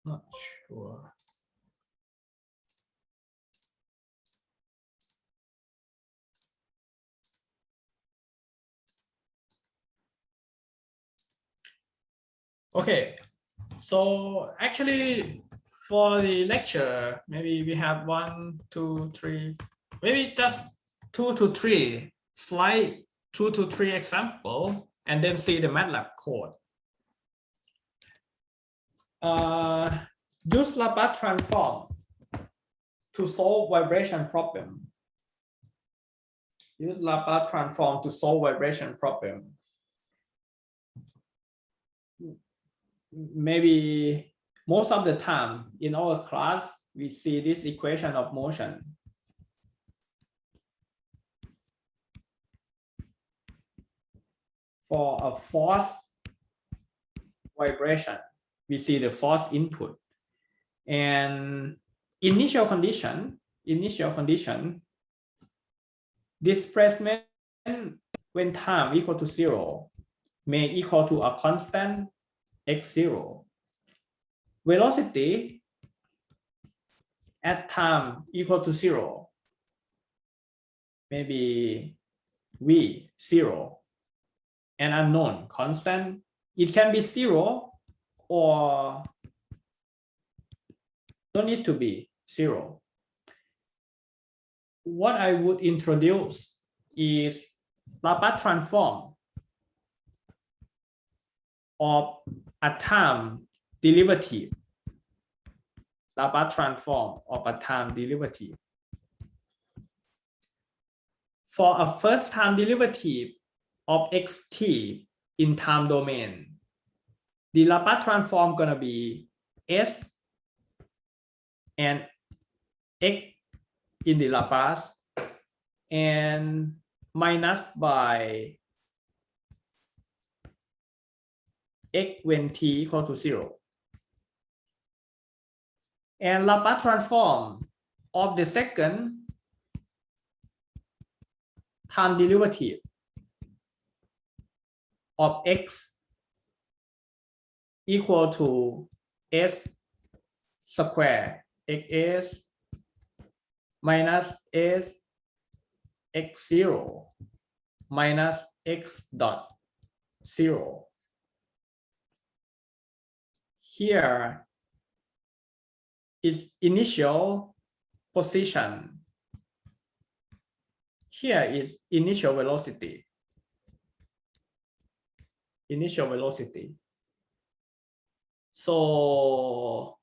Not sure. Okay, so actually for the lecture, maybe we have 1, 2, 3, maybe just 2 to 3 slide, 2 to 3 example, and then see the MATLAB code. Use Laplace transform to solve vibration problem. Use Laplace transform to solve vibration problem. Maybe most of the time in our class, we see this equation of motion. For a force vibration, we see the force input. And initial condition, displacement when time equal to 0 may equal to a constant x0. Velocity at time equal to 0, maybe v0, an unknown constant. It can be 0 or don't need to be 0. What I would introduce is Laplace transform of a time derivative. Laplace transform of a time derivative. For a first time derivative of xt in time domain, the Laplace transform gonna be s and x in the Laplace and minus by x when t equal to 0. And Laplace transform of the second time derivative of x equal to s square xs minus s x0 minus x dot 0. Here is initial position. Here is initial velocity. So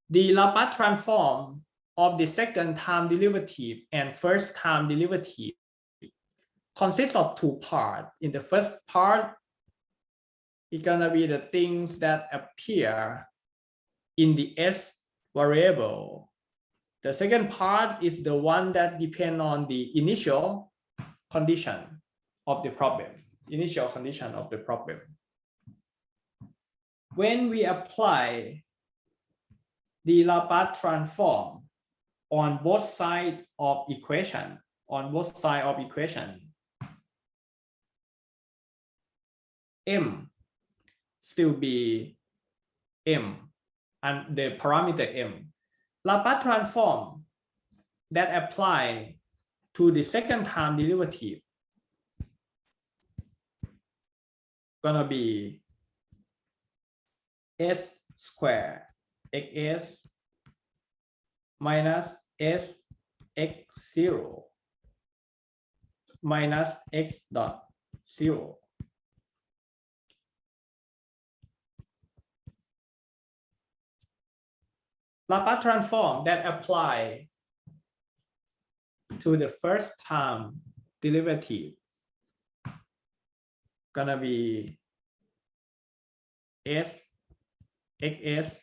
the Laplace transform of the second time derivative and first time derivative consists of two parts. In the first part, it's gonna be the things that appear in the s variable. The second part is the one that depend on the initial condition of the problem. When we apply the Laplace transform on both sides of equation, m still be m and the parameter m. Laplace transform that apply to the second time derivative gonna be s square xs minus s x0 minus x dot 0. Laplace transform that apply to the first time derivative gonna be s xs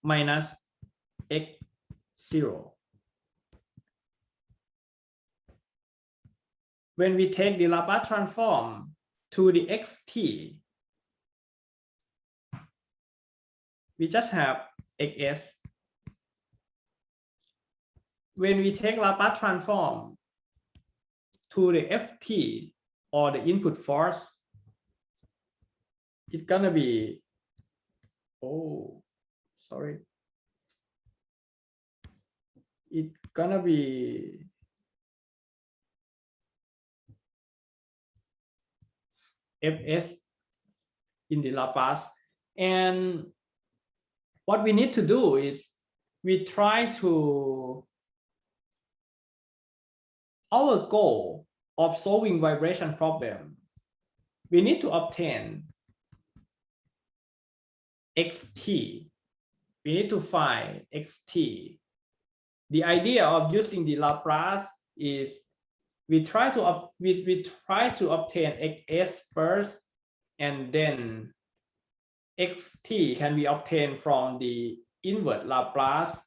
minus x0. When we take the Laplace transform to the xt, we just have xs. When we take Laplace transform to the ft or the input force, it's gonna be Oh, sorry. It's gonna be Fs in the Laplace. And what we need to do is we try to, our goal of solving vibration problem, we need to obtain xt. We need to find xt. The idea of using the Laplace is we try to obtain xs first, and then xt can be obtained from the inverse Laplace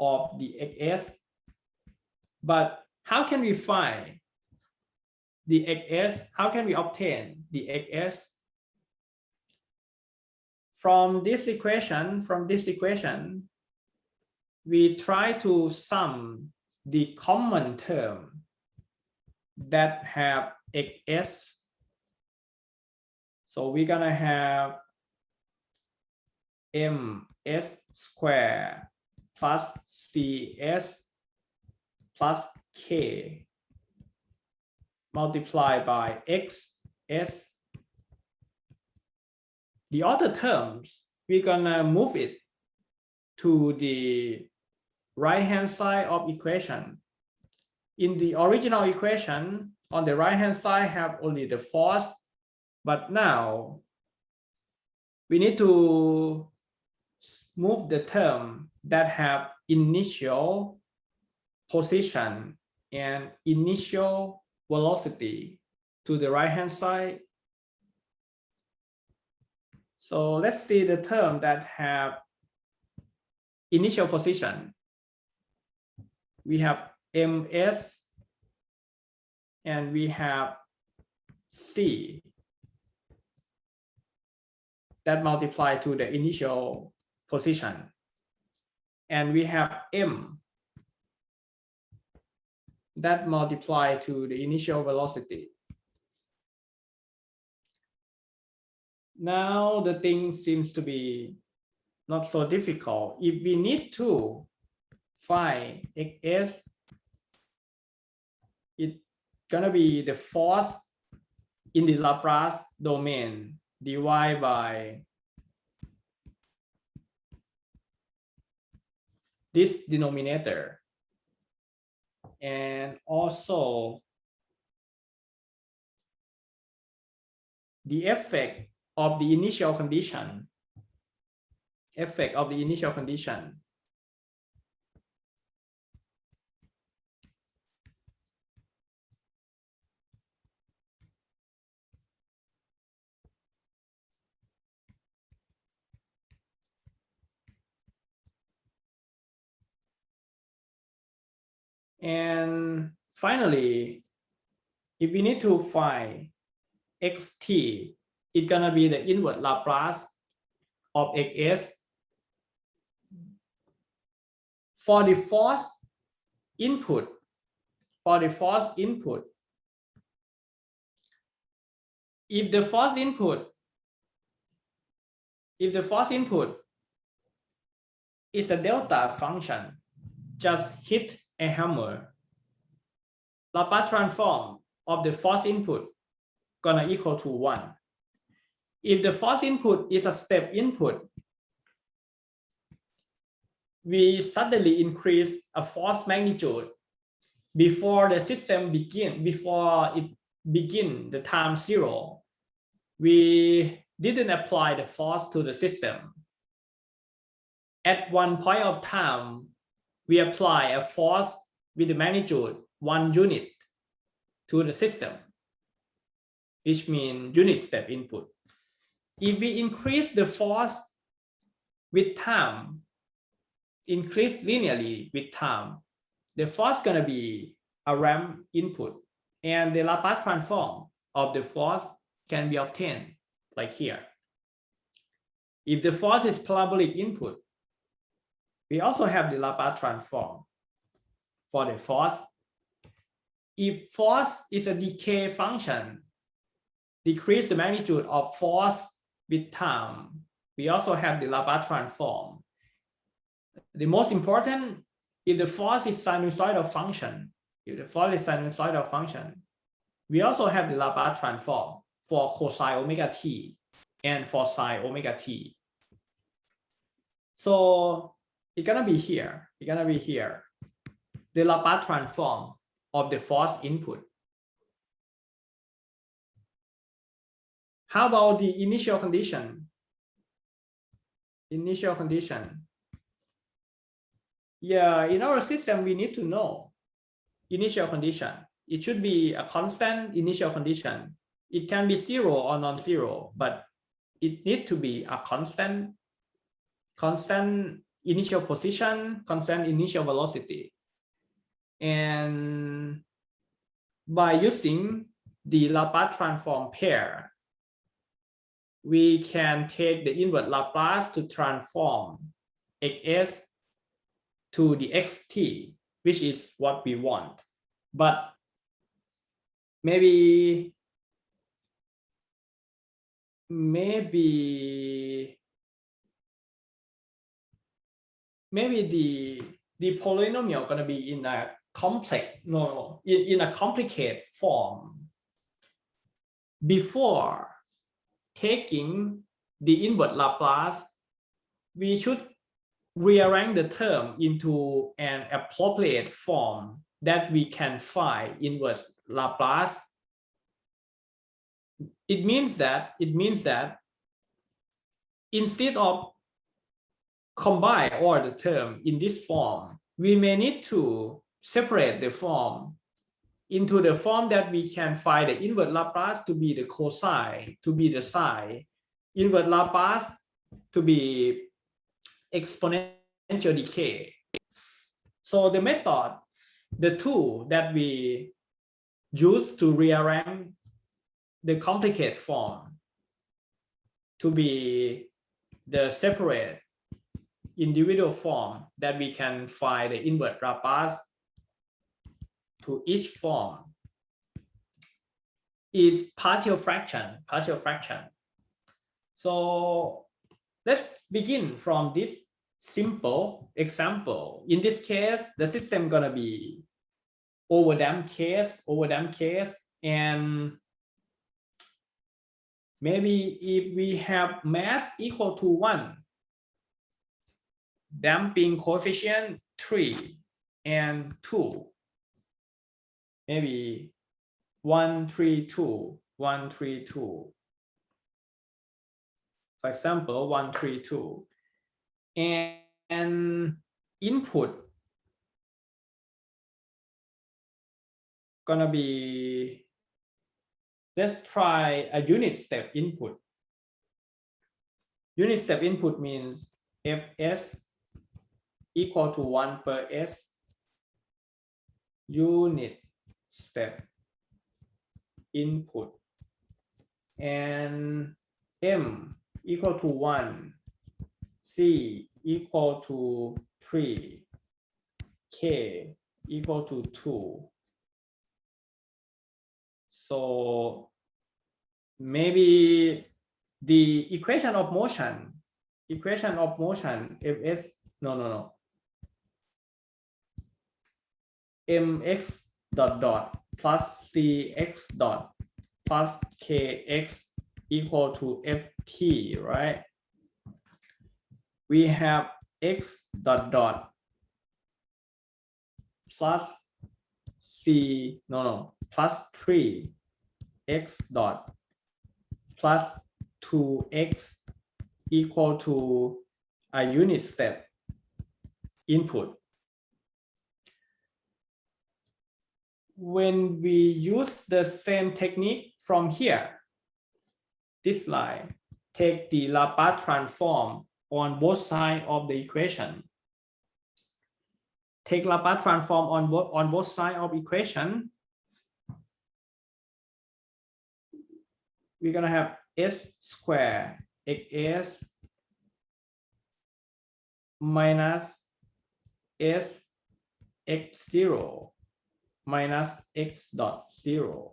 of the xs. But how can we find the xs? How can we obtain the xs? From this equation, we try to sum the common term that have xs. So we're gonna have ms squared plus cs plus k multiplied by xs. The other terms, we're gonna move it to the right hand side of equation. In the original equation, on the right hand side have only the force, but now we need to move the term that have initial position and initial velocity to the right hand side. So let's see the term that have initial position. We have ms and we have c that multiply to the initial position, and we have m that multiply to the initial velocity. Now the thing seems to be not so difficult. If we need to find xs, it's gonna be the force in the Laplace domain divided by this denominator, and also the effect of the initial condition. And finally, if we need to find xt, it's gonna be the inverse Laplace of xs. For the force input, if the force input is a delta function, just hit a hammer, Laplace transform of the force input gonna equal to 1. If the force input is a step input, we suddenly increase a force magnitude before the system begin the time 0. We didn't apply the force to the system. At one point of time, we apply a force with the magnitude 1 unit to the system, which means unit step input. If we increase the force with time, increase linearly with time, the force gonna be a ramp input, and the Laplace transform of the force can be obtained like here. If the force is parabolic input, we also have the Laplace transform for the force. If force is a decay function, decrease the magnitude of force with time. We also have the Laplace transform. The most important, if the force is sinusoidal function, we also have the Laplace transform for cosine omega t and for sine omega t. So it's gonna be here. The Laplace transform of the force input. How about the initial condition? Yeah, in our system, we need to know initial condition. It should be a constant initial condition. It can be 0 or non-zero, but it needs to be a constant initial position, constant initial velocity. And by using the Laplace transform pair, we can take the inverse Laplace to transform xs to the xt, which is what we want. But maybe the polynomial gonna be in a complex, in a complicated form. Before taking the inverse Laplace, we should rearrange the term into an appropriate form that we can find inverse Laplace. It means that instead of combine all the term in this form, we may need to separate the form into the form that we can find the inverse Laplace to be the cosine, to be the sine, inverse Laplace to be exponential decay. So the method, the tool that we use to rearrange the complicated form to be the separate individual form that we can find the inverse Laplace to each form is partial fraction. So let's begin from this simple example. In this case, the system gonna be overdamped case, and maybe if we have mass equal to 1, damping coefficient 3 and 2, maybe 1, 3, 2, 1, 3, 2. For example, 1, 3, 2. And input gonna be, let's try a unit step input. Unit step input means fs equal to 1 per s unit step input, and m equal to 1, c equal to 3, k equal to 2. So maybe the equation of motion fs, mx dot plus cx dot plus kx equal to ft, right? We have x dot plus plus 3 x dot plus 2x equal to a unit step input. When we use the same technique from here, this line, take the Laplace transform on both sides of the equation. Take Laplace transform on both sides of equation. We're gonna have s squared xs minus s x0 minus x dot 0.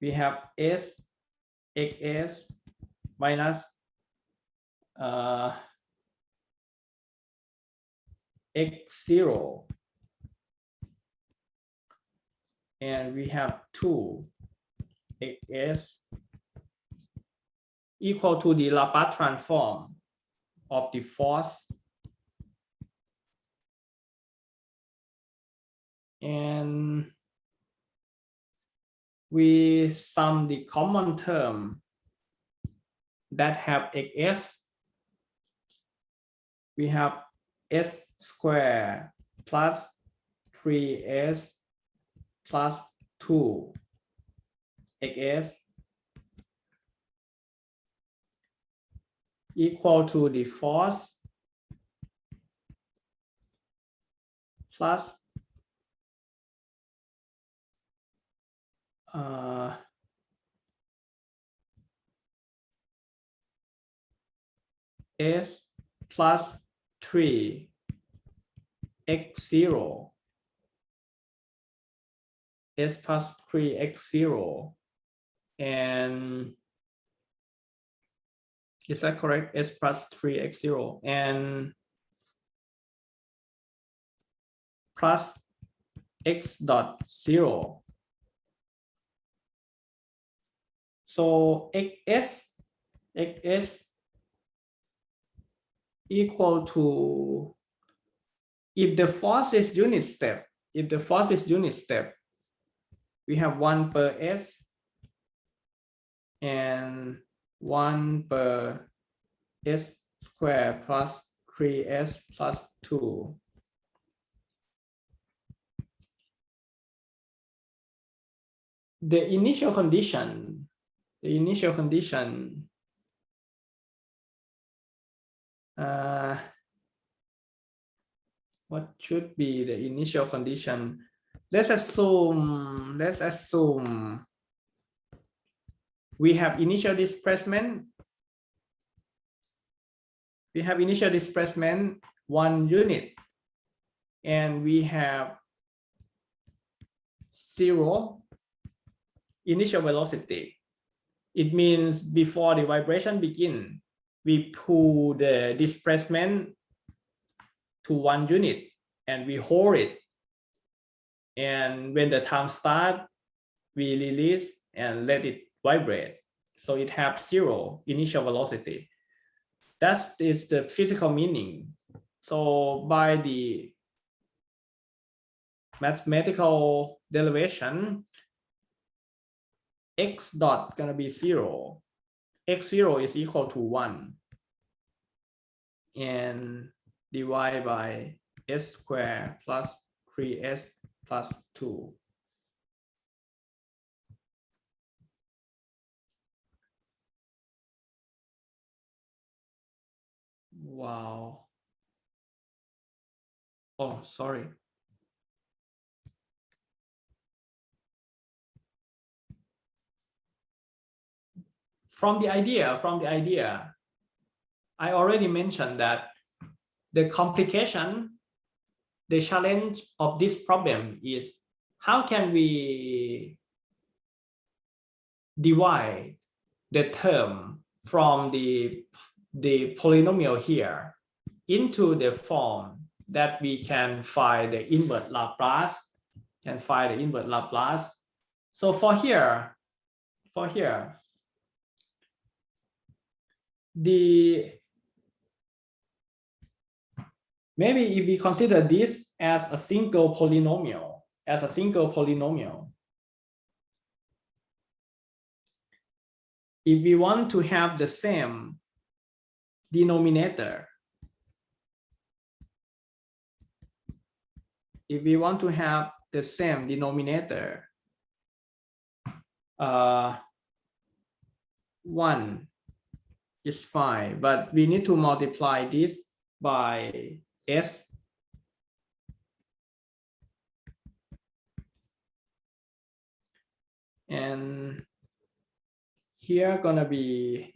we have s xs minus x0, and we have 2 xs equal to the Laplace transform of the force, and we sum the common term that have xs. We have s squared plus 3s plus 2 xs equal to the force plus s plus 3 x0, s plus 3 x0, and is that correct? S plus 3 x0 and plus x dot 0. So xs equal to, if the force is unit step, we have 1 per s and 1 per s squared plus 3s plus 2. The initial condition, what should be the initial condition? Let's assume we have initial displacement. 1 unit, and we have 0 initial velocity. It means before the vibration begins, we pull the displacement to 1 unit and we hold it. And when the time starts, we release and let it vibrate. So it has 0 initial velocity. That is the physical meaning. So by the mathematical derivation, x dot gonna be 0. x0 is equal to 1, and divide by s squared plus 3s plus 2. Wow. Oh, sorry. From the idea, I already mentioned that the complication, the challenge of this problem is how can we divide the term from the polynomial here into the form that we can find the inverse Laplace, So for here, maybe if we consider this as a single polynomial, if we want to have the same denominator, one is fine, but we need to multiply this by s. And here gonna be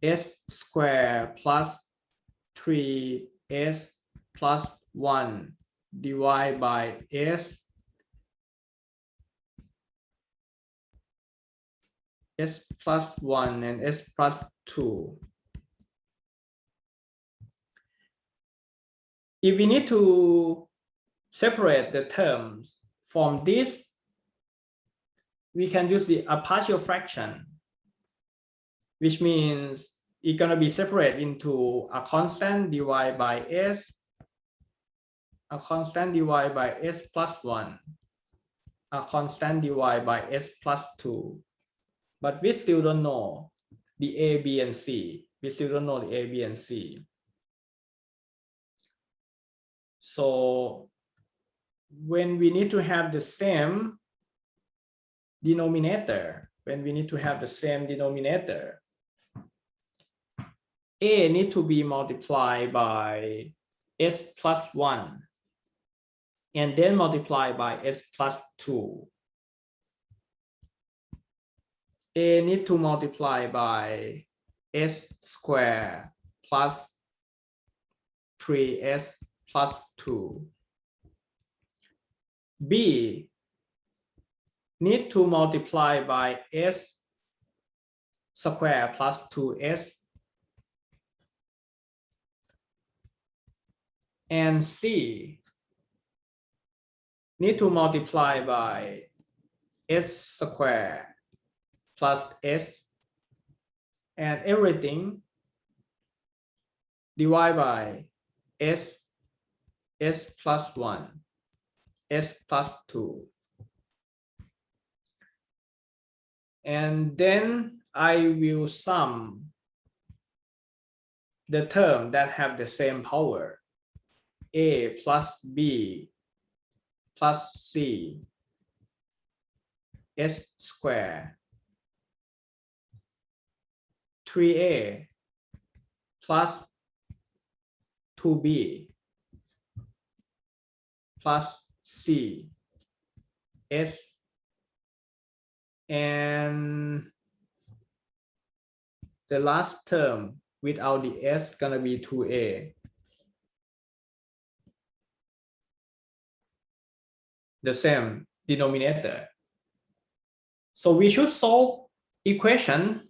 s squared plus 3s plus 1 divided by s s plus 1 and s plus 2. If we need to separate the terms from this, we can use a partial fraction, which means it's going to be separated into a constant divided by s, a constant divided by s plus 1, a constant divided by s plus 2. But we still don't know the a, b, and c. We still don't know the a, b, and c. So when we need to have the same denominator, a need to be multiplied by s plus 1 and then multiplied by s plus 2. A need to multiply by s squared plus 3s plus 2. B need to multiply by s squared plus 2s. And C need to multiply by s squared plus s, and everything divided by s plus 1, s plus 2. And then I will sum the term that have the same power, a plus b plus c s squared 3a plus 2b plus c s, and the last term without the s gonna be 2a. The same denominator. So we should solve equation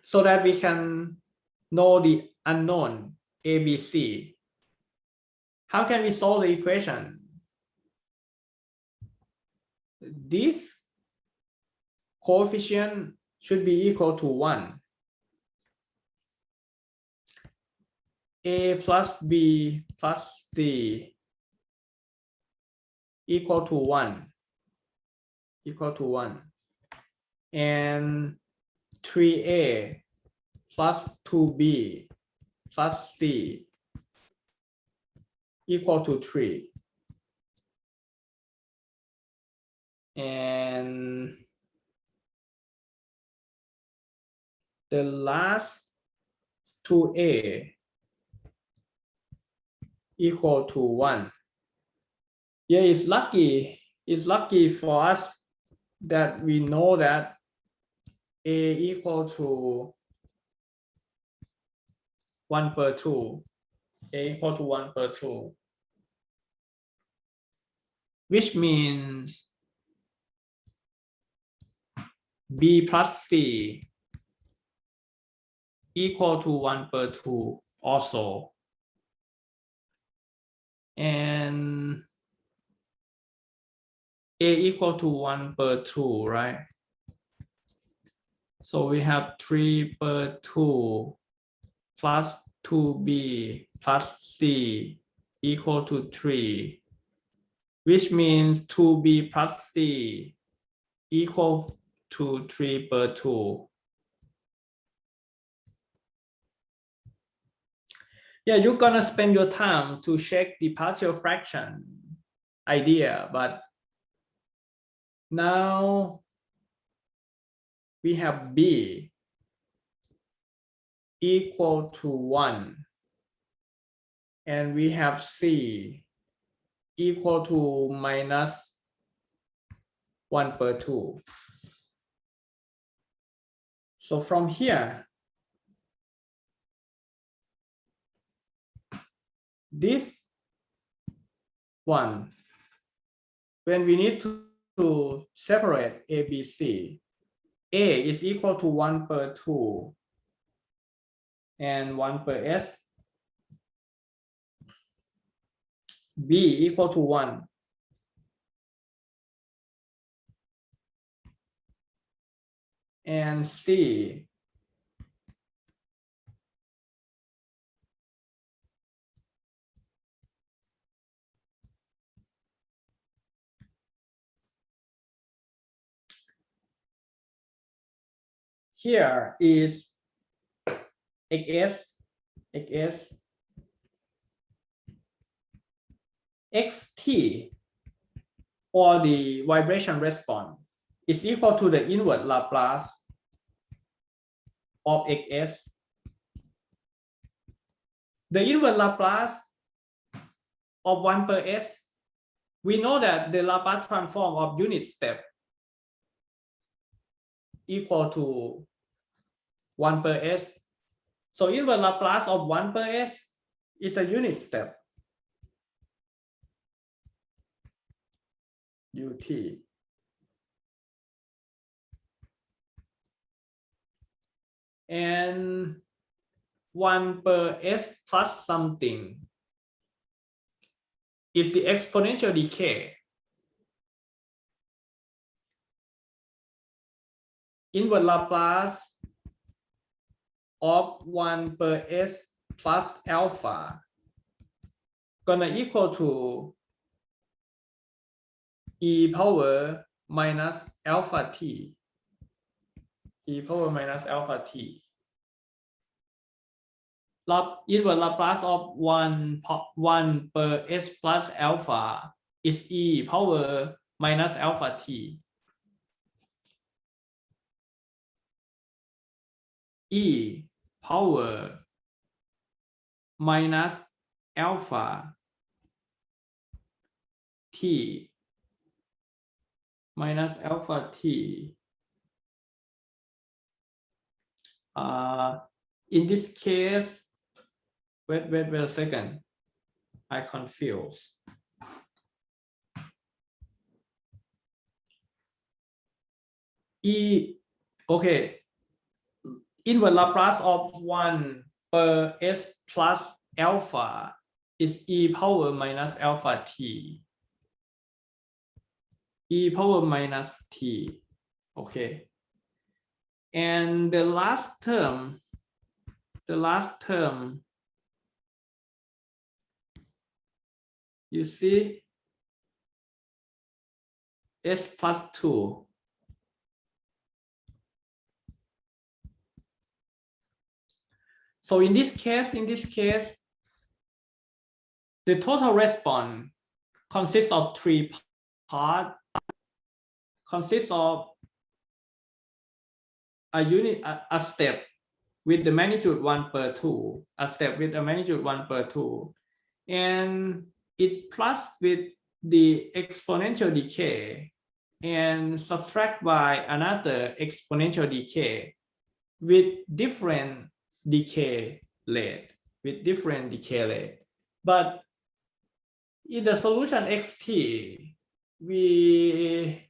so that we can know the unknown a, b, c. How can we solve the equation? This coefficient should be equal to 1. A plus b plus c equal to 1, and 3a plus 2b plus c equal to 3, and the last 2a equal to 1. Yeah, it's lucky for us that we know that a equal to 1/2, a equal to 1/2, which means b plus c equal to 1/2 also, and a equal to 1/2, right? So we have 3/2 plus 2b plus c equal to 3, which means 2b plus c equal to 3/2. Yeah, you're gonna spend your time to check the partial fraction idea, but now we have b equal to 1, and we have c equal to minus 1/2. So from here, this one, when we need to separate a, b, c, A is equal to 1 per 2 and 1 per s. B equal to 1. And C here is xs, xt, or the vibration response, is equal to the inverse Laplace of xs. The inverse Laplace of 1 per s, we know that the Laplace transform of unit step equal to 1 per s. So inverse Laplace of 1 per s is a unit step, ut. And 1 per s plus something is the exponential decay. Inverse Laplace of 1 per s plus alpha gonna equal to e power minus alpha t. E power minus alpha t. Inverse Laplace of 1 per s plus alpha is e power minus alpha t. E power minus alpha t minus alpha t. In this case, wait a second, I confused. Okay, inverse Laplace of 1 per s plus alpha is e power minus alpha t. E power minus t. Okay. And the last term, you see, s plus 2. So in this case, the total response consists of 3 parts. Consists of a step with the magnitude 1 per 2, a step with a magnitude 1 per 2, and it plus with the exponential decay and subtract by another exponential decay with different decay rate, But in the solution xt, we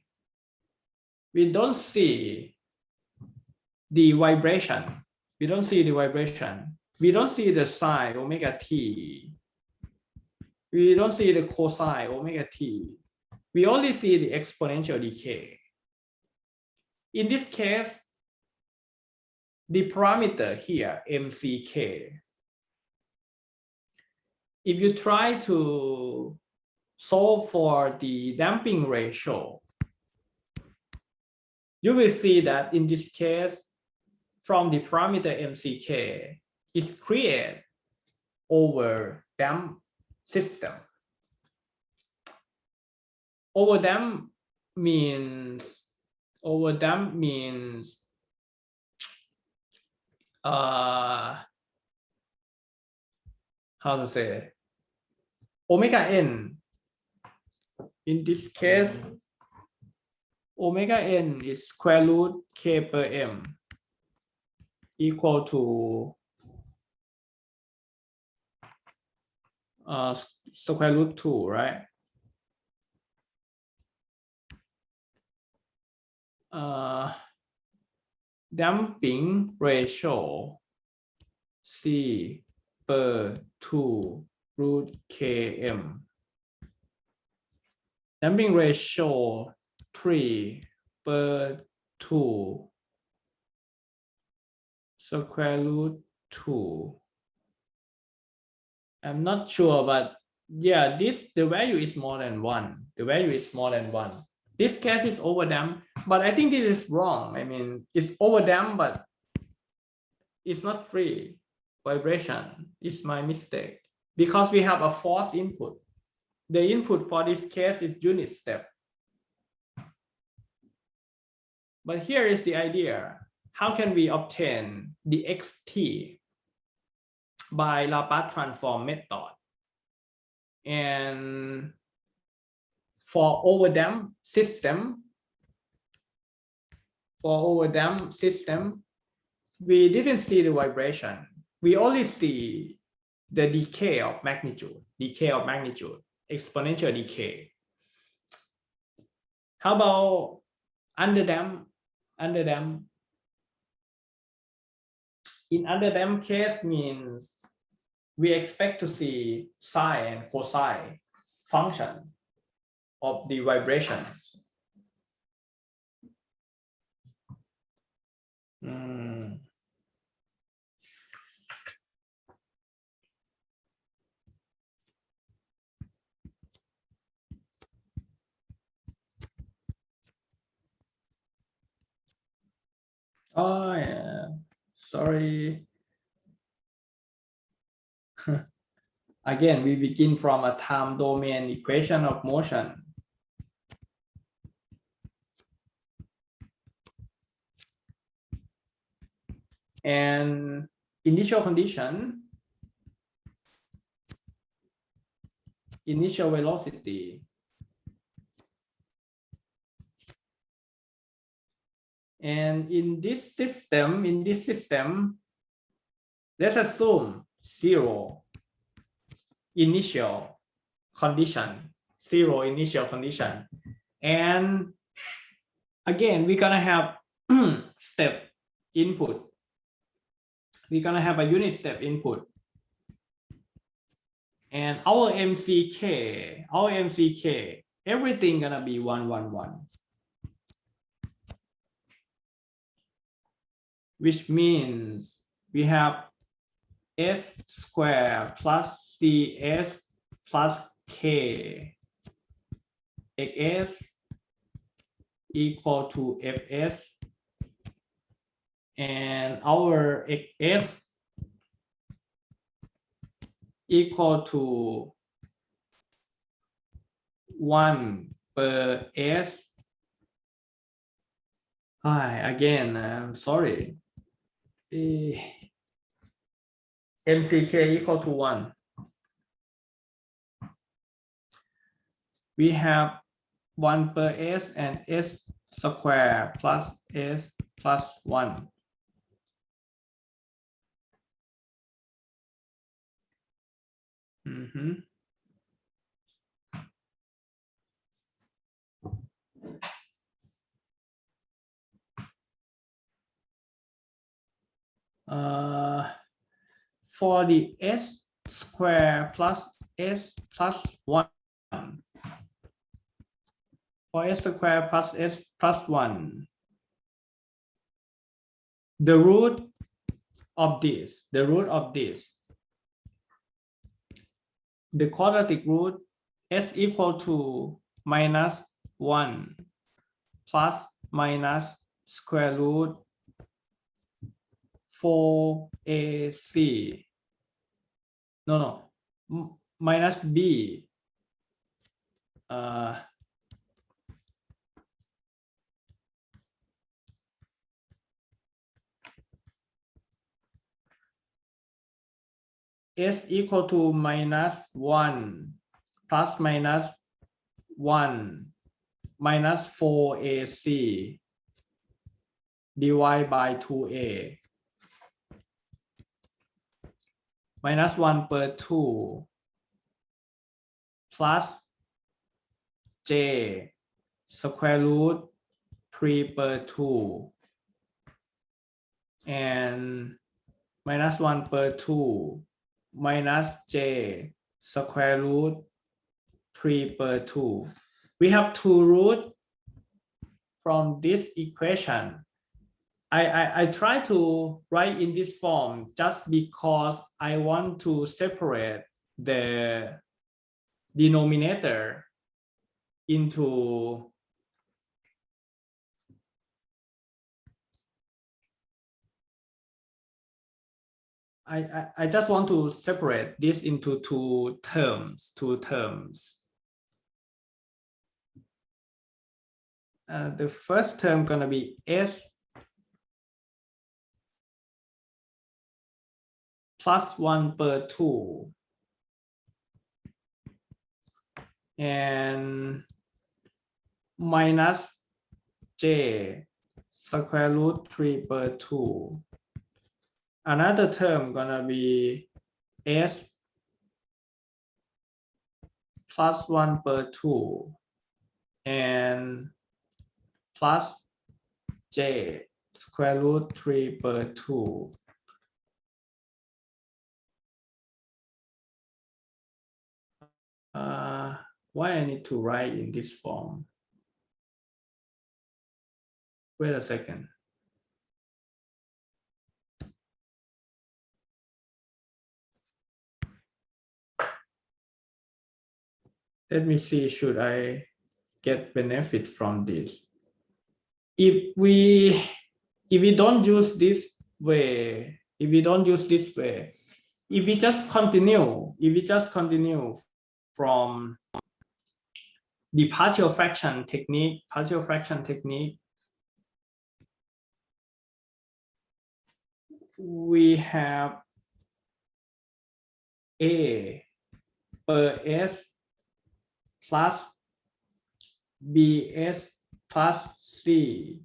don't see the vibration. We don't see the sine omega t. We don't see the cosine omega t. We only see the exponential decay. In this case, the parameter here, mck, if you try to solve for the damping ratio, you will see that in this case, from the parameter mck is create overdamped system. Overdamped means how to say, omega n. In this case, omega n is square root k per m equal to square root 2, right? damping ratio C per 2 root km. Damping ratio 3 per 2 square root 2. I'm not sure, but yeah, the value is more than 1. The value is more than 1. This case is overdamped, but I think this is wrong. I mean, it's overdamped, but it's not free vibration. It's my mistake because we have a force input. The input for this case is unit step. But here is the idea. How can we obtain the xt by Laplace transform method? And for overdamped system, we didn't see the vibration. We only see the decay of magnitude, exponential decay. How about underdamped? In underdamped case means we expect to see sine and cosine function of the vibration. Oh yeah, sorry. Again, we begin from a time domain equation of motion. And initial condition, initial velocity, and in this system, let's assume 0 initial condition, and again we're gonna have step input. We're gonna have a unit step input, and our MCK, everything gonna be 1, 1, 1, which means we have s squared plus cs plus k xs equal to fs, and our xs equal to 1 per s. Again, I'm sorry. MCK equal to 1. We have 1 per s and s square plus s plus 1. For the s square plus s plus 1, for s square plus s plus 1, the root of this, the quadratic root, s equal to minus 1 plus minus square root 4ac, minus b, s equal to minus 1 plus minus 1 minus 4ac divided by 2a minus 1 per 2 plus j square root 3 per 2 and minus 1 per 2 minus j square root 3 per 2. We have two roots from this equation. I try to write in this form just because I want to separate the denominator into I just want to separate this into two terms. The first term gonna be s plus 1 per 2 and minus j square root 3 per 2. Another term gonna be s plus 1 per 2 and plus j square root 3 per 2. Why I need to write in this form? Wait a second. Let me see, should I get benefit from this? If we don't use this way, if we just continue from the partial fraction technique, we have a per s plus bs plus c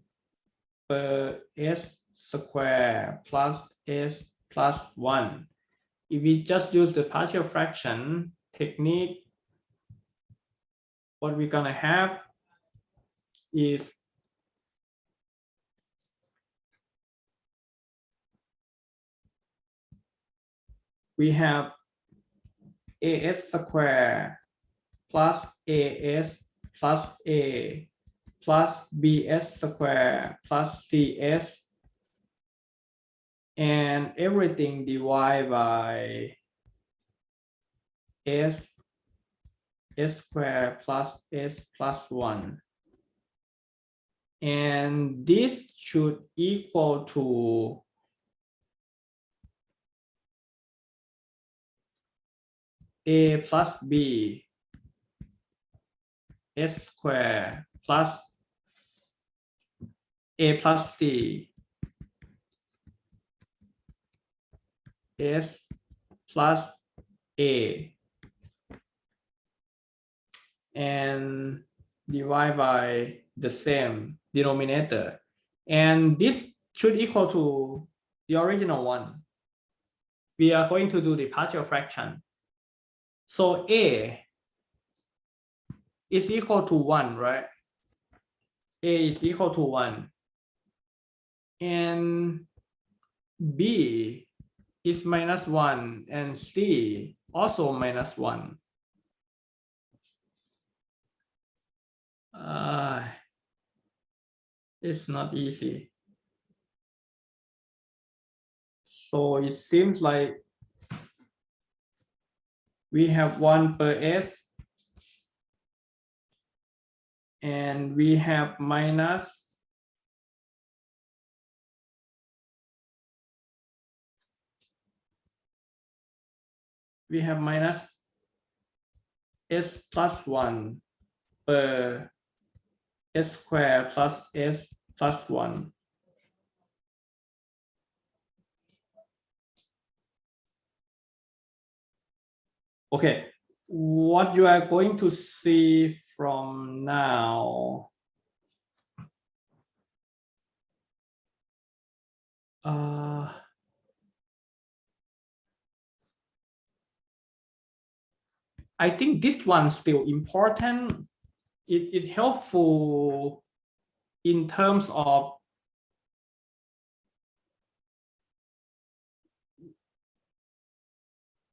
per s square plus s plus 1. If we just use the partial fraction technique, what we're gonna have is we have as square plus as plus a plus bs square plus cs and everything divided by s square plus s plus 1, and this should equal to a plus b s square plus a plus c s plus a and divide by the same denominator, and this should equal to the original one. We are going to do the partial fraction. So a is equal to 1, right? A is equal to 1. And b is minus 1 and c also minus 1. It's not easy. So it seems like we have 1 per s and we have minus s plus 1 per s square plus s plus 1. Okay, what you are going to see from now, I think this one's still important. It's helpful in terms of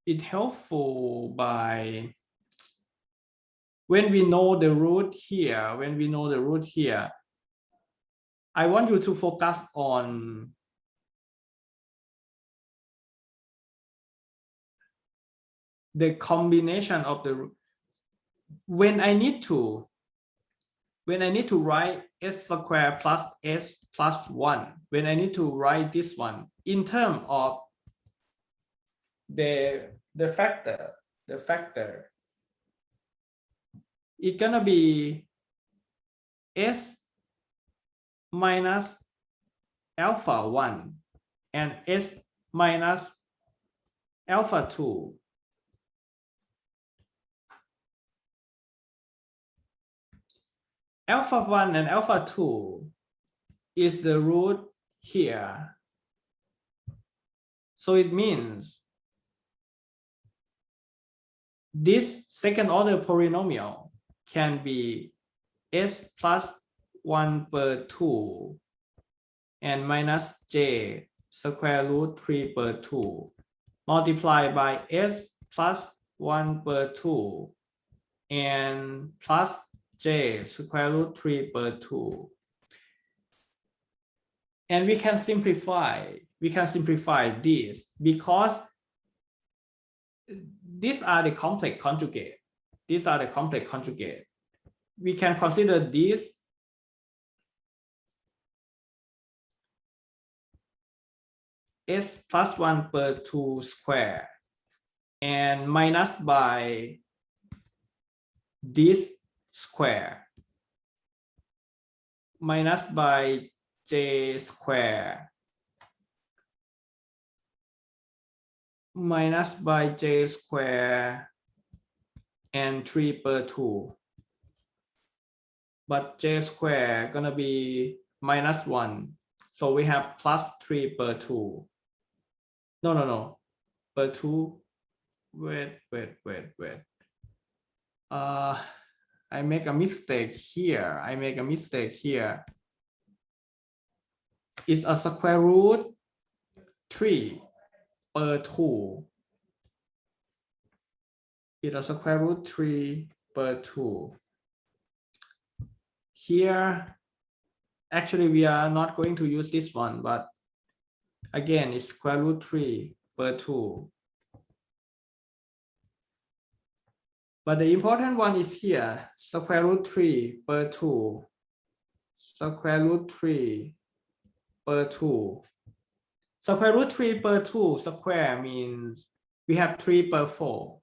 it helpful by when we know the root here, I want you to focus on the combination of the root. When I need to write s squared plus s plus 1, when I need to write this one in terms of the factor, it's gonna be s minus alpha 1 and s minus alpha 2. Alpha 1 and alpha 2 is the root here. So it means this second order polynomial can be s plus 1 per 2 and minus j square root 3 per 2 multiplied by s plus 1 per 2 and plus j square root 3 per 2. And we can simplify this because these are the complex conjugate. We can consider this s plus 1 per 2 square and minus by this square minus by j square minus by j square and 3 per 2, but j square gonna be minus 1, so we have plus 3 per 2. No, per 2. Wait. I make a mistake here. It's a square root 3 per 2. It's a square root 3 per 2. Here, actually, we are not going to use this one, but again, it's square root 3 per 2. But the important one is here, square root 3 per 2. Square root 3 per 2. Square root 3 per 2 square means we have 3 per 4.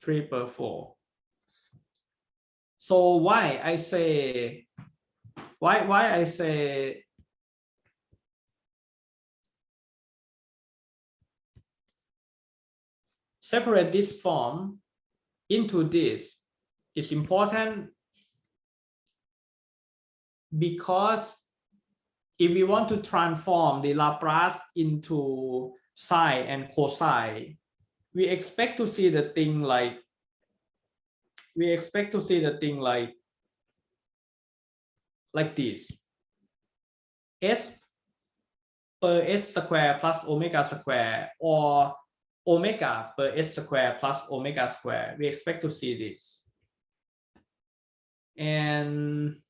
3 per 4. So why I say separate this form into this is important, because if we want to transform the Laplace into sine and cosine, we expect to see the thing like this. S per s square plus omega square, or omega per s square plus omega square. We expect to see this. And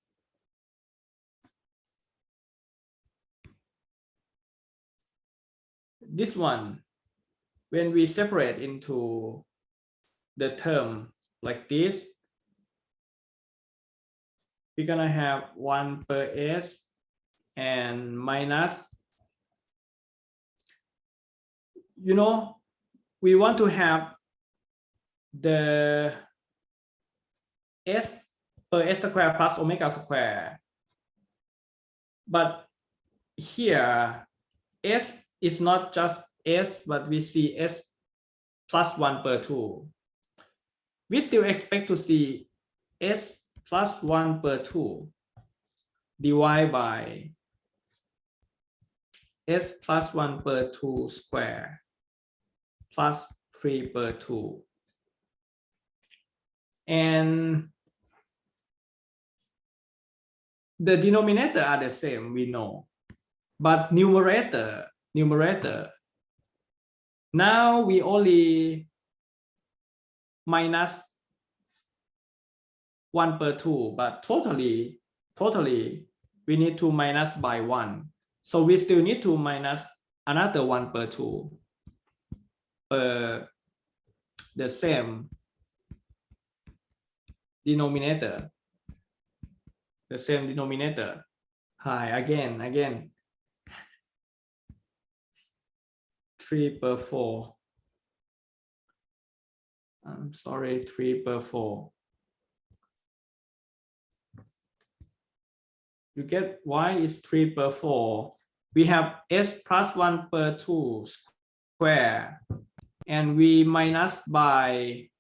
this one, when we separate into the term like this, we're gonna have 1 per s and minus, we want to have the s per s square plus omega square, but here s is not just s, but we see s plus 1 per 2. We still expect to see s plus 1 per 2 divided by s plus 1 per 2 square plus 3 per 2. And the denominator are the same, we know, but numerator Now we only minus 1/2, but totally we need to minus by 1. So we still need to minus another 1/2 per the same denominator. The same denominator. Hi, again. 3/4. I'm sorry, 3/4. You get why is 3/4? We have s plus 1/2 square, and we minus by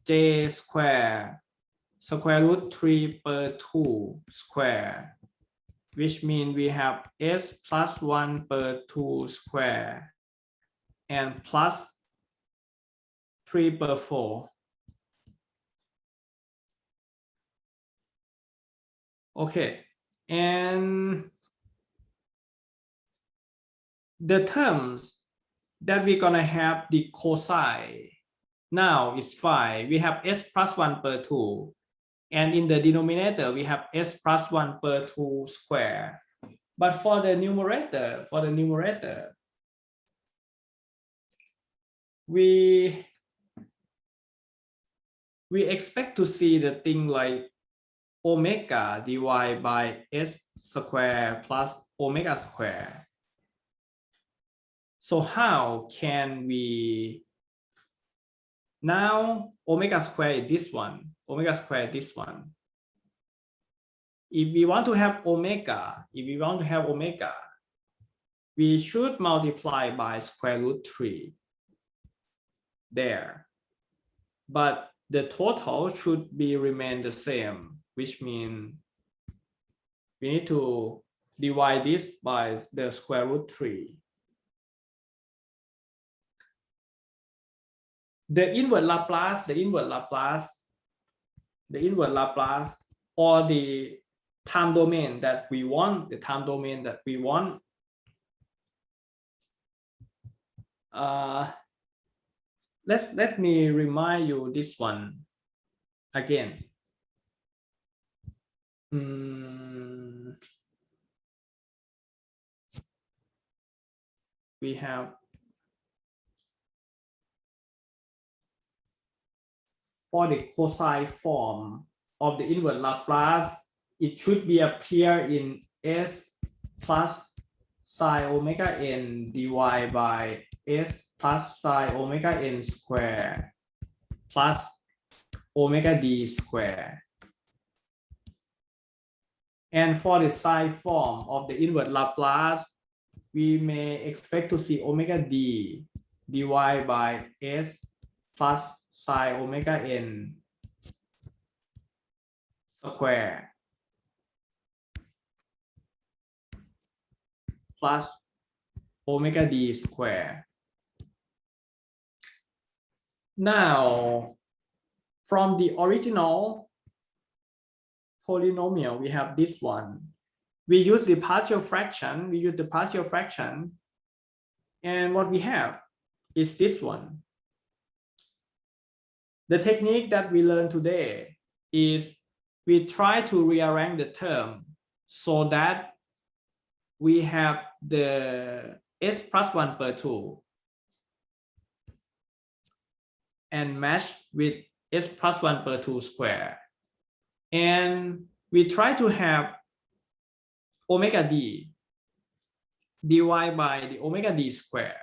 j square root 3/2 square, which means we have s plus 1/2 square and plus 3/4. Okay, and the terms that we're gonna have the cosine now is 5. We have s plus 1/2, and in the denominator we have s plus 1/2 square. But for the numerator, we expect to see the thing like omega divided by s square plus omega square. So how can we now omega square is this one, If we want to have omega, we should multiply by square root 3 there. But the total should remain the same, which means we need to divide this by the square root 3. The inverse Laplace, or the time domain that we want, let me remind you this one again. We have for the cosine form of the inverse Laplace, it should be appear in s plus sine omega n divided by s plus sine omega n square plus omega d square. And for the sine form of the inverse Laplace, we may expect to see omega d divided by s plus sine omega n square plus omega d square. Now, from the original polynomial, we have this one. We use the partial fraction. And what we have is this one. The technique that we learned today is we try to rearrange the term so that we have the s plus 1/2 and match with s plus 1/2 square. And we try to have omega d divided by the omega d square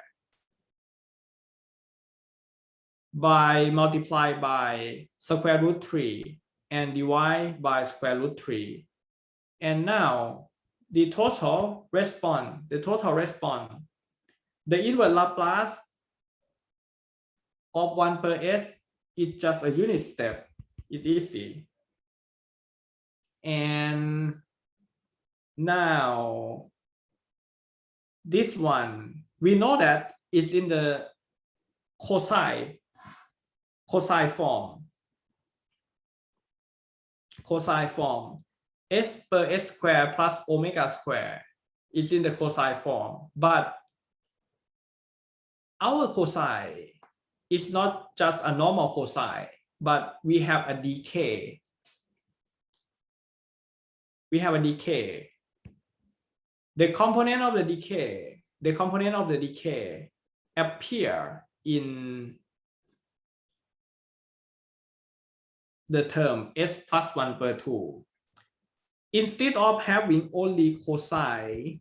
by multiply by square root 3 and divide by square root 3. And now the total response, the inverse Laplace of 1/s is just a unit step. It's easy. And now this one, we know that it's in the cosine form. S per s square plus omega square is in the cosine form, but our cosine is not just a normal cosine, but we have a decay. We have a decay. The component of the decay appear in the term s plus 1 per 2. Instead of having only cosine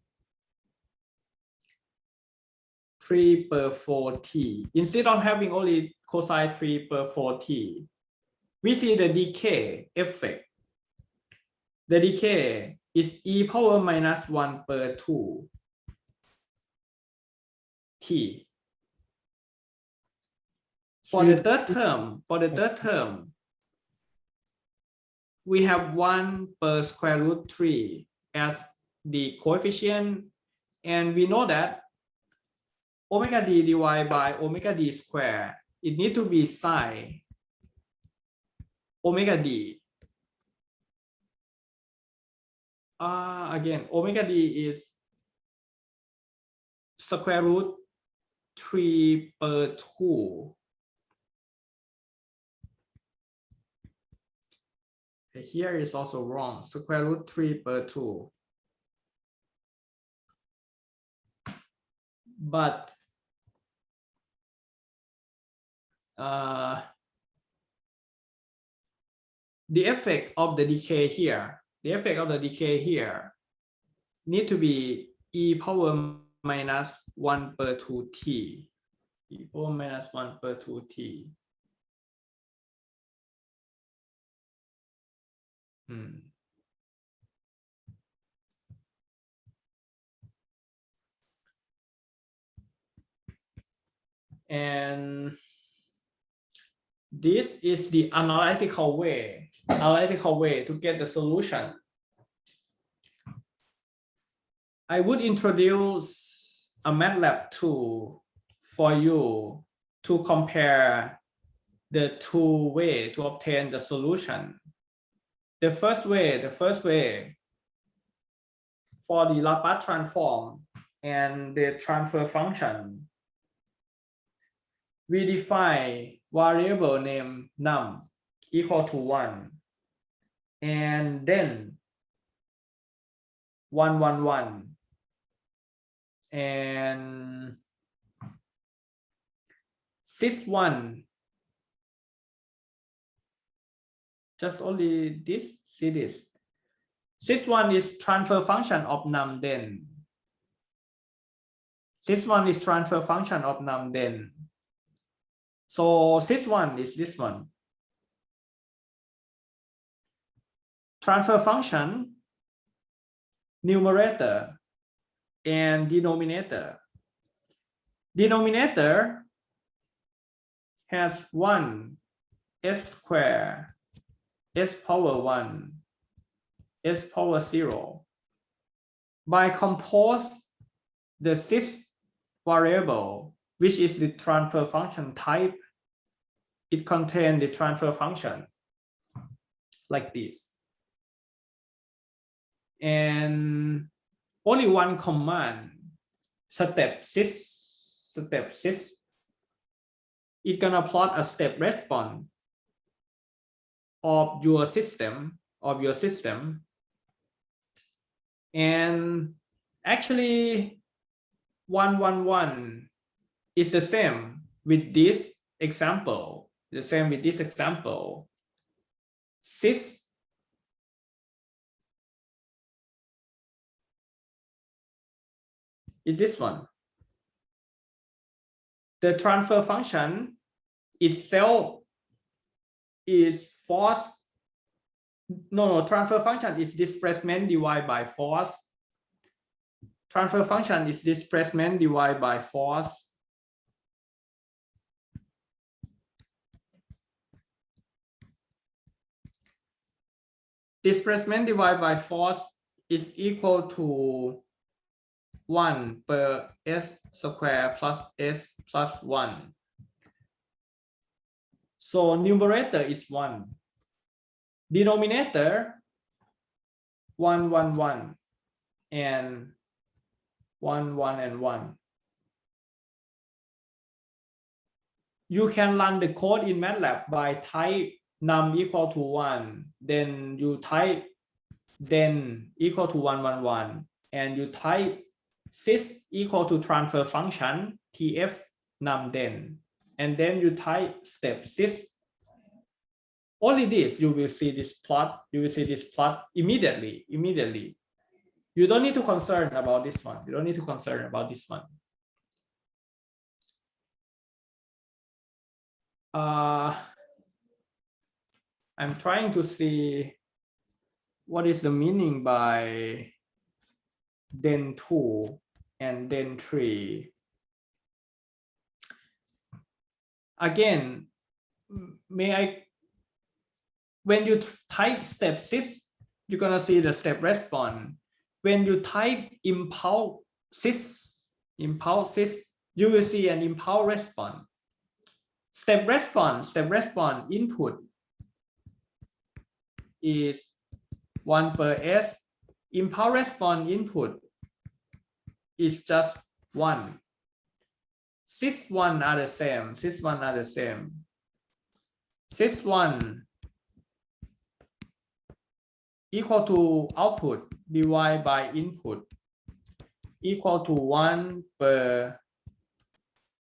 3 per 4t, instead of having only cosine 3 per 4t, we see the decay effect. The decay is e power minus 1 per 2 t. For the third term, we have 1 per square root 3 as the coefficient, and we know that omega d divided by omega d square, it need to be sine omega d. Again, omega d is square root 3 per 2. Here is also wrong. Square root 3 per 2. But the effect of the decay here, need to be e power minus 1 per 2t. E power minus 1 per 2t. And this is the analytical way to get the solution. I would introduce a MATLAB tool for you to compare the two ways to obtain the solution. The first way for the Laplace transform and the transfer function, we define variable named num equal to 1, and then 1 1 1 and sys1, just only this, see this. Sys1 is transfer function of num then. Sys1 is transfer function of num then. So sys1 is this one. Transfer function, numerator and denominator. Denominator has 1 s square s power 1 s power 0. By compose the sys variable, which is the transfer function type, it contains the transfer function like this. And only one command, step sys, it's gonna plot a step response of your system, and actually 1 1 1 is the same with this example. Sys is this one. The transfer function itself is force. Transfer function is displacement divided by force. Transfer function is displacement divided by force. Displacement divided by force is equal to 1 per s square plus s plus 1. So numerator is 1. Denominator 1 1 1 and 1 1 and 1. you can run the code in MATLAB by type num equal to 1, then you type then equal to 111, and you type sys equal to transfer function tf num and then you type step sys. Only this, you will see this plot. You will see this plot immediately. You don't need to concern about this one. You don't need to concern about this one. I'm trying to see what is the meaning by then 2 and then 3. Again, when you type step sys, you're gonna see the step response. When you type impulse sys, you will see an impulse response. Step response input is 1 per s. Impulse response input is just 1. Sys 1 are the same. Sys 1 equal to output divided by input equal to 1 per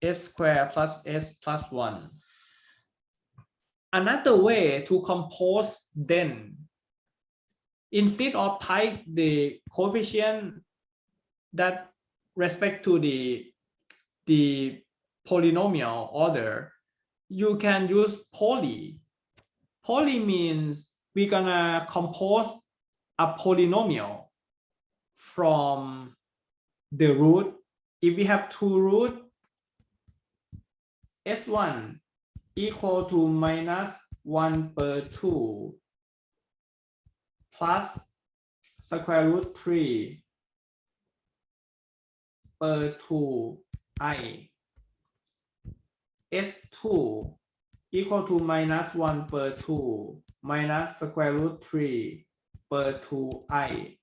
s squared plus s plus 1. Another way to compose then, instead of type the coefficient that respect to the polynomial order, you can use poly. Poly means we're gonna compose a polynomial from the root. If we have two roots, s1 equal to minus 1 per 2 plus square root 3 per 2i. s2 equal to minus 1 per 2 minus square root 3 per 2i.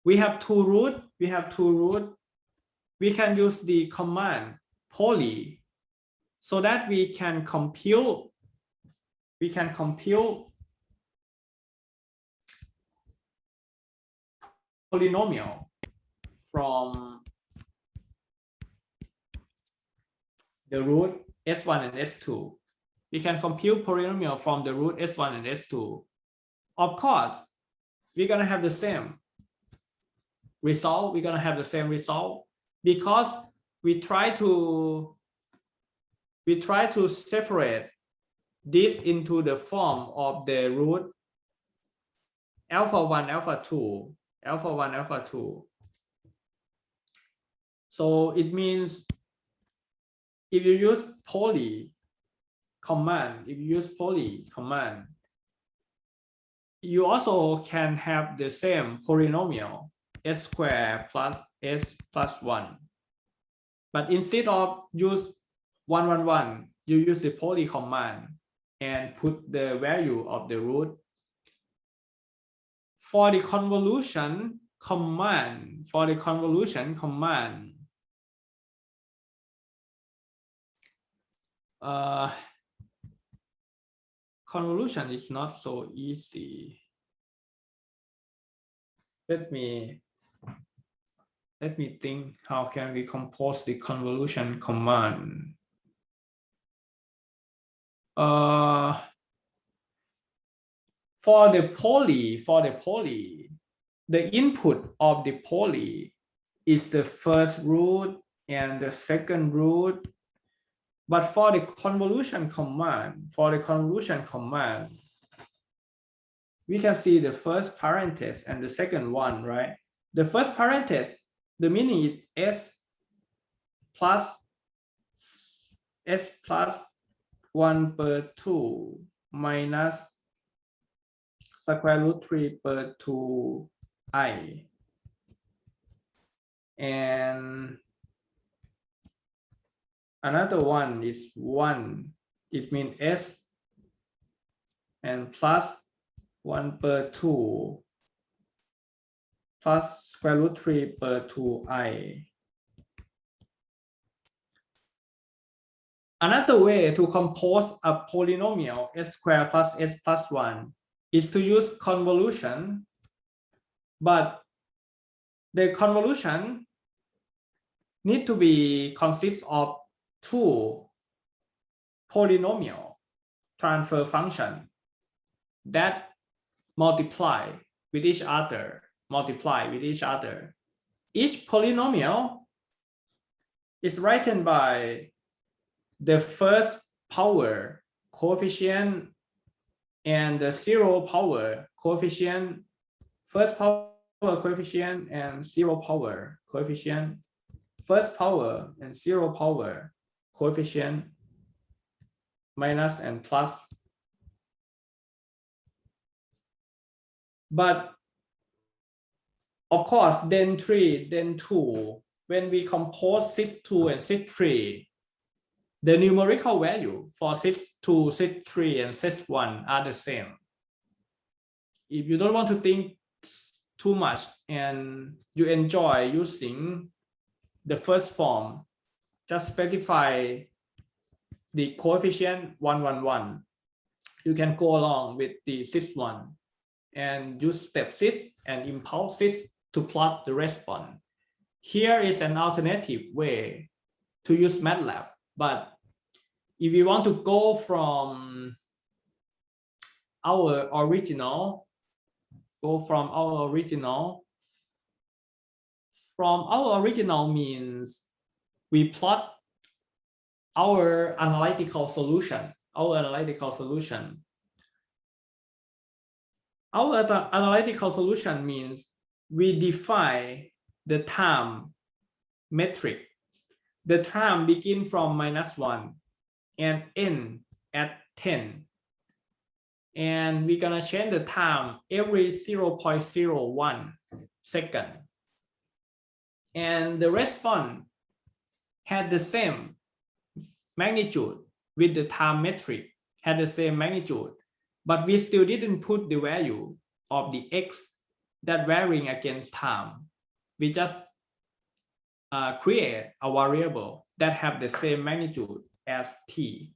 We have two roots. We can use the command poly so that we can compute polynomial from the root s1 and s2. We can compute polynomial from the root s1 and s2. Of course, we're gonna have the same result. Because we try to separate this into the form of the root alpha 1, alpha 2. So it means if you use poly command, you also can have the same polynomial s squared plus s plus 1. But instead of use 111, you use the poly command and put the value of the root. For the convolution command, convolution is not so easy. Let me think, how can we compose the convolution command? For the poly, the input of the poly is the first root and the second root. But for the convolution command, we can see the first parenthesis and the second one, right? The first parenthesis, the meaning is s plus 1 per 2 minus square root 3 per 2i. And another one is 1. It means s and plus 1 per 2 plus square root 3 per 2i. Another way to compose a polynomial s squared plus s plus 1 is to use convolution, but the convolution need to be consist of two polynomial transfer function that multiply with each other, Each polynomial is written by the first power coefficient and the zero power coefficient, first power coefficient and zero power coefficient, first power and zero power coefficient, minus and plus. But of course, then 3, then 2, when we compose 6, 2 and 6, 3, the numerical value for 6, 2, 6, 3 and 6, 1 are the same. If you don't want to think too much and you enjoy using the first form, just specify the coefficient 1, 1, 1. You can go along with the 6, 1 and use step 6 and impulse 6 to plot the response. Here is an alternative way to use MATLAB, but if you want to go from our original, means we plot our analytical solution. Our analytical solution means we define the time metric. The time begin from -1 and end at 10. And we're gonna change the time every 0.01 second. And the response had the same magnitude with the time metric, had the same magnitude, but we still didn't put the value of the x that varying against time. We just create a variable that have the same magnitude as t.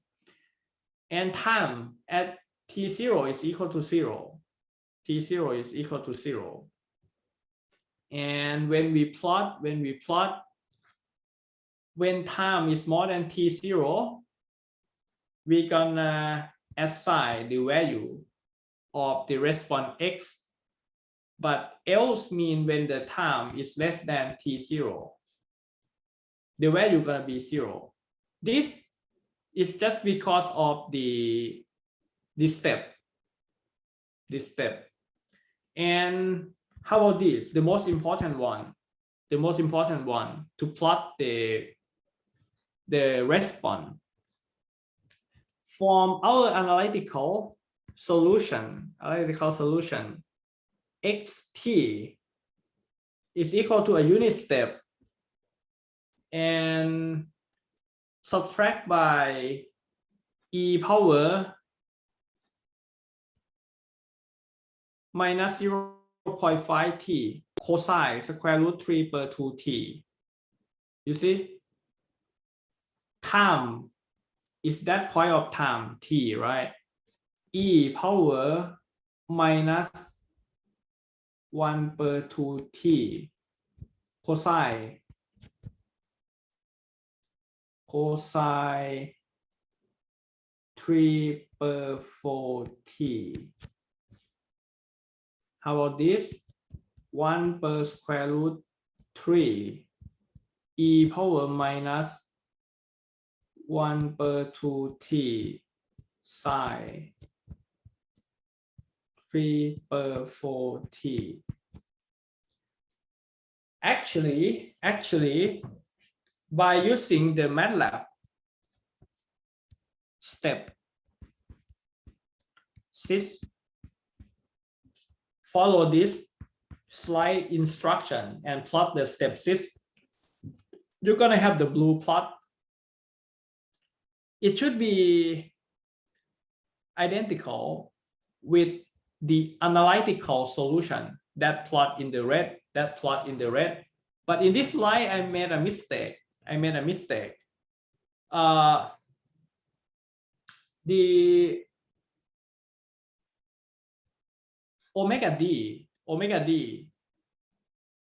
And time at t0 is equal to 0. T0 is equal to 0. And when we plot, when time is more than t0, we're gonna assign the value of the response x, but else mean when the time is less than t0, the value gonna be 0. This is just because of this step. And how about this? The most important one to plot the response. From our analytical solution, xt is equal to a unit step and subtract by e power minus 0.5 t cosine square root 3 per 2t. You see, time is that point of time t, right? E power minus 1 per 2t cosine 3 per 4t. How about this? 1 per square root 3 e power minus 1 per 2t sine 3 per 4t. Actually, by using the MATLAB step 6, follow this slide instruction and plot the step 6, you're gonna have the blue plot. It should be identical with the analytical solution that plot in the red, But in this slide, I made a mistake. the omega d,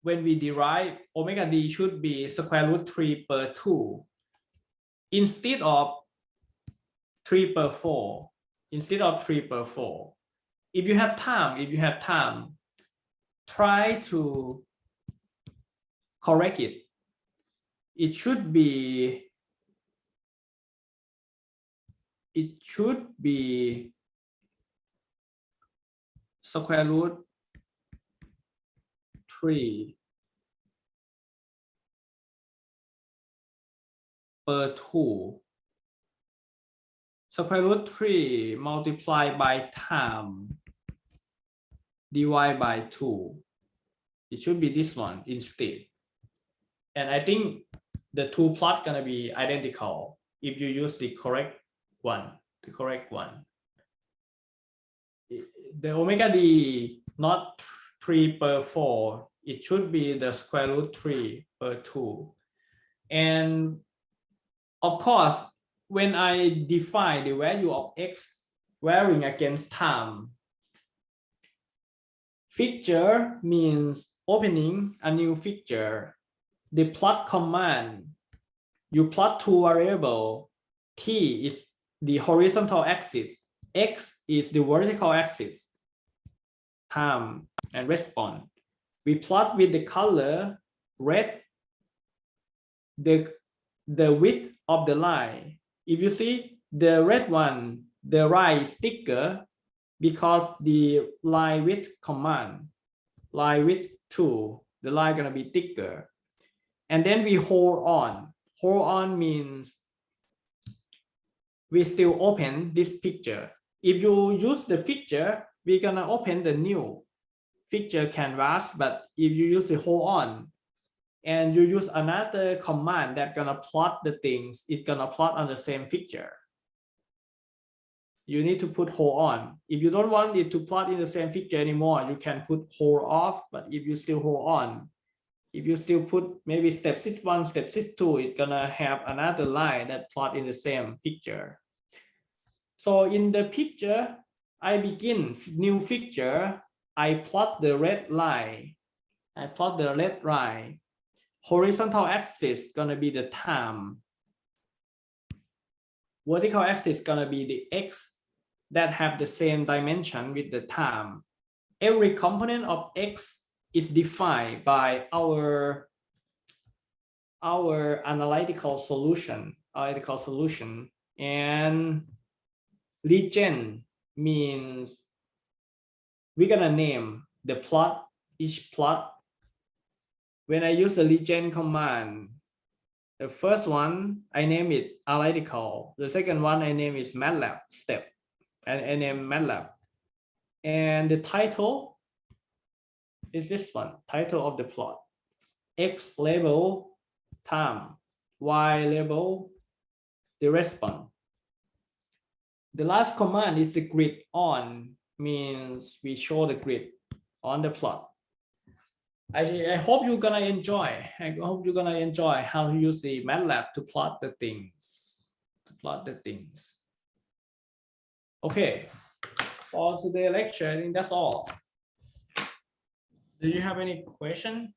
when we derive omega d should be square root 3 per 2 instead of 3 per 4. Instead of 3 per 4. If you have time, try to correct it. It should be square root 3 per 2. Square root 3 multiplied by time divided by 2. It should be this one instead. And I think the two plots gonna be identical if you use the correct one. The omega d not 3 per 4. It should be the square root 3 per 2. And of course, when I define the value of x varying against time, fixture means opening a new fixture. The plot command, you plot two variables. T is the horizontal axis, x is the vertical axis, time and response. We plot with the color red the width of the line. If you see the red one, the right is thicker because the line width command, line width 2, the line gonna be thicker. And then we hold on. Hold on means we still open this picture. If you use the fixture, we're gonna open the new fixture canvas. But if you use the hold on and you use another command that's gonna plot the things, it's gonna plot on the same fixture. You need to put hold on. If you don't want it to plot in the same fixture anymore, you can put hold off. But if you still hold on, if you still put maybe step 1, step 2, it's gonna have another line that plot in the same picture. So in the picture, I begin new figure. I plot the red line. Horizontal axis gonna be the time. Vertical axis gonna be the x that have the same dimension with the time. Every component of x is defined by our analytical solution. And legend means we're gonna name the plot, each plot. When I use the legend command, the first one I name it analytical. The second one I name is MATLAB step, and I name MATLAB. And the title is this one, title of the plot. X label time, Y label the response. The last command is the grid on, means we show the grid on the plot. I hope you're gonna enjoy. How to use the MATLAB to plot the things. Okay, for today's lecture, I think that's all. Do you have any question?